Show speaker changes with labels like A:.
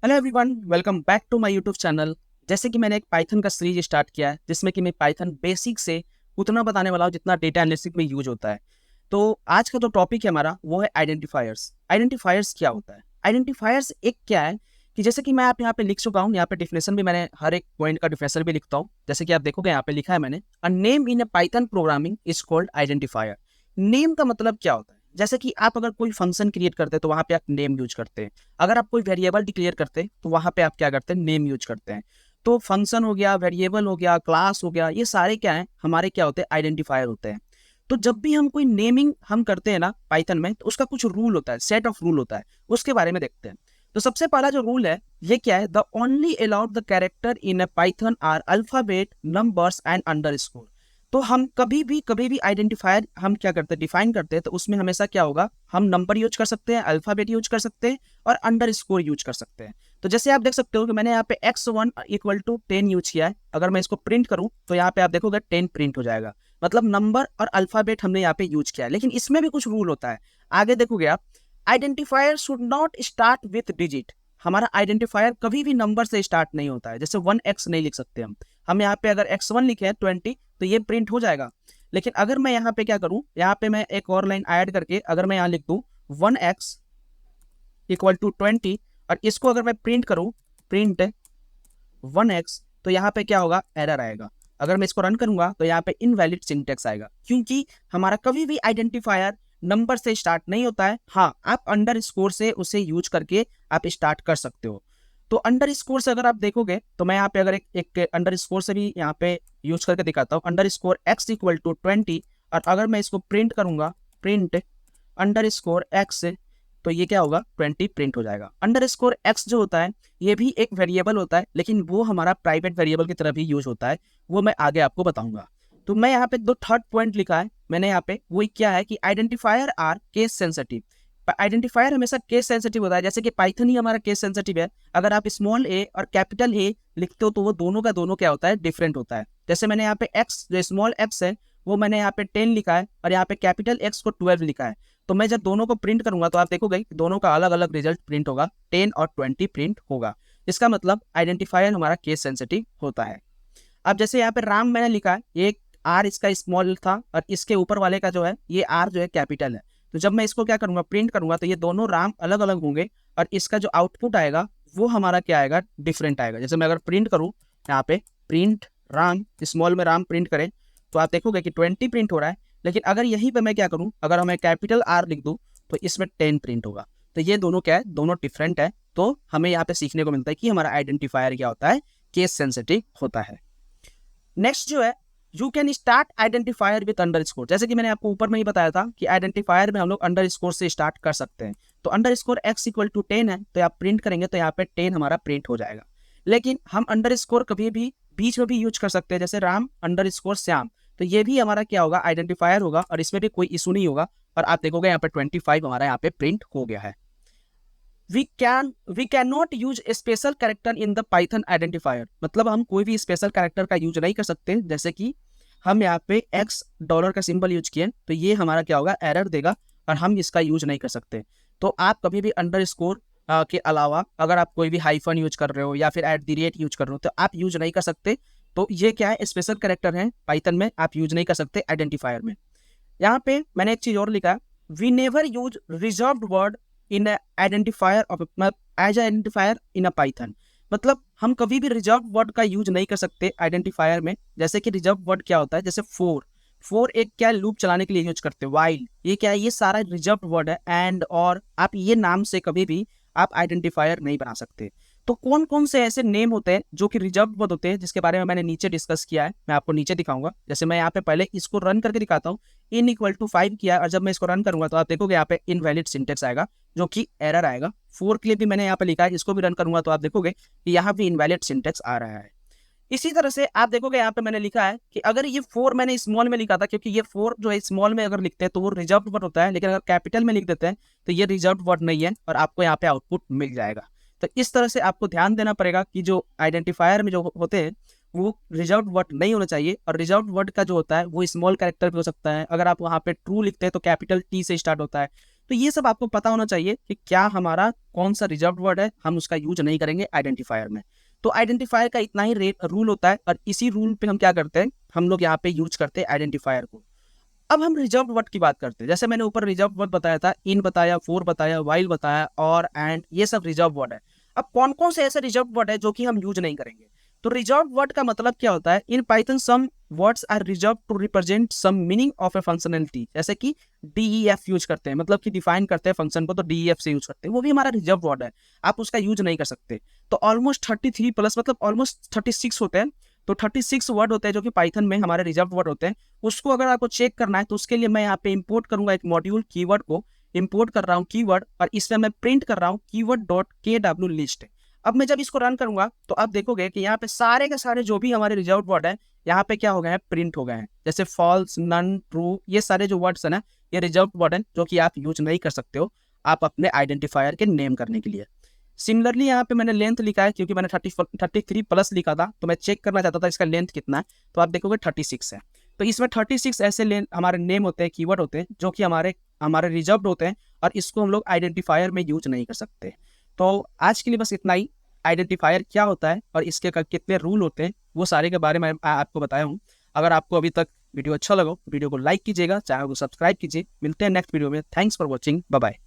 A: Hello everyone, welcome back to my YouTube channel. जैसे कि मैंने एक पाइथन का सीरीज स्टार्ट किया है जिसमें कि मैं पाइथन बेसिक से उतना बताने वाला हूँ जितना डेटा एनालिसिस में यूज होता है। तो आज का जो टॉपिक है हमारा वो है आइडेंटिफायर्स। आइडेंटिफायर्स क्या होता है? आइडेंटिफायर्स एक क्या है कि जैसे कि मैं आप यहाँ पे लिख चुका हूँ, यहाँ पे डिफिनेशन भी मैंने हर एक पॉइंट का डिफिनेशन भी लिखता हूँ। जैसे कि आप देखोगे यहाँ पे लिखा है मैंने, a name in a Python programming is called identifier. Name का मतलब क्या होता है? जैसे कि आप अगर कोई फंक्शन क्रिएट करते हैं तो वहां पे आप नेम यूज करते हैं। अगर आप कोई वेरिएबल डिक्लेयर करते हैं तो वहां पे आप क्या करते हैं? नेम यूज करते हैं। तो फंक्शन हो गया, वेरिएबल हो गया, क्लास हो गया, ये सारे क्या है हमारे क्या होते हैं? आइडेंटिफायर होते हैं। तो जब भी हम कोई नेमिंग हम करते हैं ना पाइथन में, तो उसका कुछ रूल होता है, सेट ऑफ रूल होता है। उसके बारे में देखते हैं। तो सबसे पहला जो रूल है ये क्या है? The only allowed the character in a Python are alphabet, numbers and underscore. तो हम कभी भी आइडेंटिफायर हम क्या करते हैं? डिफाइन करते हैं। तो उसमें हमेशा क्या होगा? हम नंबर यूज कर सकते हैं, अल्फाबेट यूज कर सकते हैं और अंडरस्कोर यूज कर सकते हैं। तो जैसे आप देख सकते हो कि मैंने यहाँ पे x1 इक्वल टू 10 यूज किया है। अगर मैं इसको प्रिंट करूं तो यहाँ पे आप देखोगे 10 प्रिंट हो जाएगा। मतलब नंबर और अल्फाबेट हमने यहाँ पे यूज किया है। लेकिन इसमें भी कुछ रूल होता है। आगे देखोगे आप, identifier should not start with digit. हमारा आइडेंटिफायर कभी भी नंबर से स्टार्ट नहीं होता है। जैसे 1x नहीं लिख सकते हम यहाँ पे अगर x1 लिखे हैं 20 तो ये प्रिंट हो जाएगा। लेकिन अगर मैं यहाँ पे क्या करूं, यहाँ पे मैं एक और लाइन ऐड करके अगर मैं यहाँ लिख दूं 1x इक्वल टू 20 और इसको अगर मैं प्रिंट करूं, प्रिंट 1x, तो यहाँ पे क्या होगा? एरर आएगा। अगर मैं इसको रन करूंगा तो यहाँ पे इनवैलिड सिंटेक्स आएगा, क्योंकि हमारा कभी भी आइडेंटिफायर नंबर से स्टार्ट नहीं होता है। हाँ, आप अंडर स्कोर से उसे यूज करके आप स्टार्ट कर सकते हो। तो अंडर स्कोर से अगर आप देखोगे तो मैं यहाँ पे अगर एक अंडर स्कोर से भी यहाँ पे यूज करके दिखाता हूँ। Underscore X equal to 20 और अगर मैं इसको प्रिंट करूंगा, प्रिंट अंडर स्कोर एक्स, तो ये क्या होगा? 20 प्रिंट हो जाएगा। अंडर स्कोर एक्स जो होता है ये भी एक वेरिएबल होता है, लेकिन वो हमारा प्राइवेट वेरिएबल की तरह भी यूज होता है। वो मैं आगे आपको बताऊंगा। तो मैं यहाँ पे दो थर्ड पॉइंट लिखा है मैंने यहाँ पे, वो क्या है कि identifier are case sensitive. Identifier हमेशा केस सेंसिटिव होता है। जैसे कि पाइथन ही हमारा केस सेंसिटिव है। अगर आप स्मॉल ए और कैपिटल ए लिखते हो तो वो दोनों का दोनों क्या होता है? डिफरेंट होता है। जैसे मैंने यहाँ पे एक्स जो स्मॉल एक्स है वो मैंने यहाँ पे 10 लिखा है और यहाँ पे कैपिटल एक्स को 12 लिखा है। तो मैं जब दोनों को प्रिंट करूंगा तो आप देखोगे कि दोनों का अलग अलग रिजल्ट प्रिंट होगा, 10 और 20 प्रिंट होगा। इसका मतलब आइडेंटिफायर हमारा केस सेंसिटिव होता है। अब जैसे यहाँ पे राम मैंने लिखा है, ये आर इसका स्मॉल था और इसके ऊपर वाले का जो है ये आर जो है कैपिटल है। तो जब मैं इसको क्या करूंगा? प्रिंट करूंगा तो ये दोनों राम अलग अलग होंगे और इसका जो आउटपुट आएगा वो हमारा क्या आएगा? डिफरेंट आएगा। जैसे मैं अगर प्रिंट करूँ यहाँ पे, प्रिंट राम, स्मॉल में राम प्रिंट करें तो आप देखोगे कि 20 प्रिंट हो रहा है। लेकिन अगर यहीं पे मैं क्या करूं, अगर हमें कैपिटल आर लिख दूं तो इसमें 10 प्रिंट होगा। तो ये दोनों क्या है? दोनों डिफरेंट है। तो हमें यहाँ पे सीखने को मिलता है कि हमारा आइडेंटिफायर क्या होता है? केस सेंसिटिव होता है। नेक्स्ट जो है, you can start identifier with under score. जैसे कि मैंने आपको ऊपर में ही बताया था कि आइडेंटिफायर में हम लोग अंडर स्कोर से स्टार्ट कर सकते हैं। तो underscore X equal to 10 है तो आप प्रिंट करेंगे तो यहाँ पे 10 हमारा प्रिंट हो जाएगा। लेकिन हम अंडर स्कोर कभी भी बीच में भी यूज कर सकते हैं, जैसे राम अंडर स्कोर श्याम। तो ये भी हमारा क्या होगा? आइडेंटिफायर होगा और इसमें भी कोई इशू नहीं होगा। और आप देखोगे यहाँ पे 25 हमारा यहाँ पे प्रिंट हो गया है। We can not use special character in the Python identifier. मतलब हम कोई भी स्पेशल कैरेक्टर का यूज नहीं कर सकते। जैसे कि हम यहाँ पे एक्स डॉलर का सिंबल यूज किए तो ये हमारा क्या होगा? एरर देगा और हम इसका यूज नहीं कर सकते। तो आप कभी भी अंडर स्कोर के अलावा अगर आप कोई भी हाइफन यूज कर रहे हो या फिर एट द रेट यूज कर रहे हो तो आप यूज नहीं कर सकते। तो ये क्या है? स्पेशल कैरेक्टर है पाइथन में, आप यूज नहीं कर सकते आइडेंटिफायर में। यहाँ पे मैंने एक चीज और लिखा, we never use reserved word in identifier of as identifier in a Python. मतलब हम कभी भी रिजर्व वर्ड का यूज नहीं कर सकते आइडेंटिफायर में। जैसे कि रिजर्व वर्ड क्या होता है? जैसे फोर एक क्या लूप चलाने के लिए यूज करते हैं। वाइल ये क्या है? ये सारा रिजर्व वर्ड है। एंड और आप ये नाम से कभी भी आप आइडेंटिफायर नहीं बना सकते। तो कौन कौन से ऐसे नेम होते हैं जो कि रिजर्व वर्ड होते हैं, जिसके बारे में मैंने नीचे डिस्कस किया है, मैं आपको नीचे दिखाऊंगा। जैसे मैं यहाँ पे पहले इसको रन करके दिखाता हूँ। इन इक्वल टू 5 किया और जब मैं इसको रन करूंगा तो आप देखोगे यहाँ पे इनवैलिड सिंटेक्स आएगा, जो कि एरर आएगा। 4 के लिए भी मैंने यहाँ पे लिखा है, इसको भी रन करूंगा तो आप देखोगे कि यहाँ भी इनवैलिड सिंटेक्स आ रहा है। इसी तरह से आप देखोगे यहाँ पे मैंने लिखा है कि अगर ये 4 मैंने स्मॉल में लिखा था, क्योंकि ये 4 जो है स्मॉल में अगर लिखते हैं तो वो रिजर्व वर्ड होता है, लेकिन अगर कैपिटल में लिख देते हैं तो ये रिजर्व वर्ड नहीं है और आपको यहाँ पे आउटपुट मिल जाएगा। तो इस तरह से आपको ध्यान देना पड़ेगा कि जो आइडेंटिफायर में जो होते हैं वो रिजर्व वर्ड नहीं होना चाहिए। और रिजर्व वर्ड का जो होता है वो स्मॉल कैरेक्टर भी हो सकता है। अगर आप वहाँ पे ट्रू लिखते हैं तो कैपिटल टी से स्टार्ट होता है। तो ये सब आपको पता होना चाहिए कि क्या हमारा कौन सा रिजर्व वर्ड है, हम उसका यूज नहीं करेंगे आइडेंटिफायर में। तो आइडेंटिफायर का इतना ही रूल होता है, और इसी रूल पे हम क्या करते हैं, हम लोग यहाँ पे यूज करते हैं आइडेंटिफायर को। अब हम रिजर्व वर्ड की बात करते हैं। जैसे मैंने ऊपर रिजर्व वर्ड बताया था, इन बताया, फोर बताया, वाइल बताया, और एंड, ये सब रिजर्व वर्ड है। अब कौन कौन से ऐसे रिजर्व वर्ड है जो कि हम यूज नहीं करेंगे? तो रिजर्व वर्ड का मतलब क्या होता है? In Python some words are reserve to represent some meaning of a functionality. जैसे कि डीईएफ यूज करते हैं, मतलब कि डिफाइन करते हैं फंक्शन को, तो डीईएफ से यूज करते हैं, वो भी हमारा रिजर्व वर्ड है, आप उसका यूज नहीं कर सकते। तो ऑलमोस्ट 33 प्लस, मतलब ऑलमोस्ट 36 होते हैं। तो 36 वर्ड होते हैं जो कि पाइथन में हमारे रिजर्व वर्ड होते हैं। उसको अगर आपको चेक करना है तो उसके लिए मैं यहाँ पे इंपोर्ट करूंगा एक मॉड्यूल, कीवर्ड को इंपोर्ट कर रहा हूँ कीवर्ड, और इसमें मैं प्रिंट कर रहा हूँ कीवर्ड.kw लिस्ट। अब मैं जब इसको रन करूंगा तो आप देखोगे कि यहाँ पे सारे के सारे जो भी हमारे रिजर्व वर्ड है यहाँ पे क्या हो गए हैं, प्रिंट हो गए हैं। जैसे फॉल्स, नन, ट्रू, ये सारे जो वर्ड्स है ना, ये रिजर्व वर्ड है जो कि आप यूज नहीं कर सकते हो आप अपने आइडेंटिफायर के नेम करने के लिए। सिमिलरली यहाँ पे मैंने लेंथ लिखा है, क्योंकि मैंने 33 प्लस लिखा था, तो मैं चेक करना चाहता था इसका लेंथ कितना है, तो आप देखोगे 36 है। तो इसमें 36 ऐसे हमारे नेम होते हैं, कीवर्ड होते हैं जो कि हमारे हमारे रिजर्व्ड होते हैं, और इसको हम लोग आइडेंटिफायर में यूज नहीं कर सकते। तो आज के लिए बस इतना ही। आइडेंटिफायर क्या होता है और इसके कितने रूल होते हैं, वो सारे के बारे में आपको बताया हूँ। अगर आपको अभी तक वीडियो अच्छा लगा, वीडियो को लाइक कीजिएगा, चैनल को सब्सक्राइब कीजिए। मिलते हैं नेक्स्ट वीडियो में। Thanks for watching, bye bye.